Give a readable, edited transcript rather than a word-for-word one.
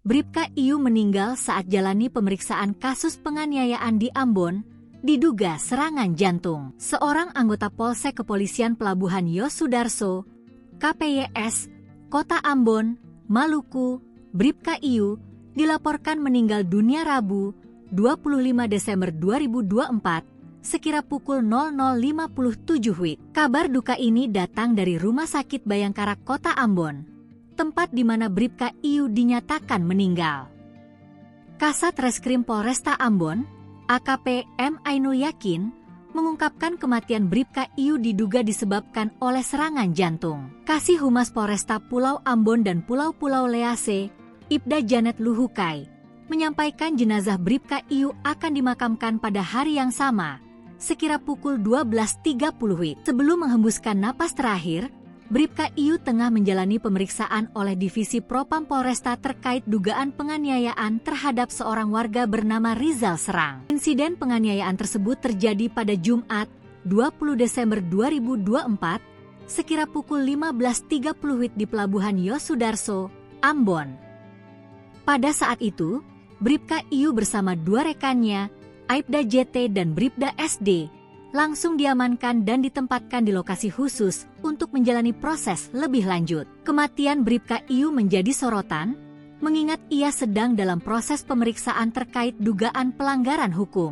Bribka Iyu meninggal saat jalani pemeriksaan kasus penganiayaan di Ambon, diduga serangan jantung. Seorang anggota Polsek Kepolisian Pelabuhan Yosudarso, KPYS, Kota Ambon, Maluku, Bribka Iyu, dilaporkan meninggal dunia Rabu, 25 Desember 2024, sekira pukul 00.57 WIB. Kabar duka ini datang dari Rumah Sakit Bayangkara Kota Ambon, tempat di mana Bribka Iyu dinyatakan meninggal. Kasat Reskrim Polresta Ambon, AKP M. Ainul Yakin, mengungkapkan kematian Bribka Iyu diduga disebabkan oleh serangan jantung. Kasih Humas Polresta Pulau Ambon dan Pulau-Pulau Lease, Ibda Janet Luhukai, menyampaikan jenazah Bribka Iyu akan dimakamkan pada hari yang sama, sekira pukul 12.30 WIB. Sebelum menghembuskan napas terakhir, Bribka Iyu tengah menjalani pemeriksaan oleh Divisi Propam Polresta terkait dugaan penganiayaan terhadap seorang warga bernama Rizal Serang. Insiden penganiayaan tersebut terjadi pada Jumat, 20 Desember 2024, sekira pukul 15.30 WIB di Pelabuhan Yosudarso, Ambon. Pada saat itu, Bribka Iyu bersama dua rekannya, Aibda JT dan Bribda SD, langsung diamankan dan ditempatkan di lokasi khusus untuk menjalani proses lebih lanjut. Kematian Bribka Iyu menjadi sorotan, mengingat ia sedang dalam proses pemeriksaan terkait dugaan pelanggaran hukum.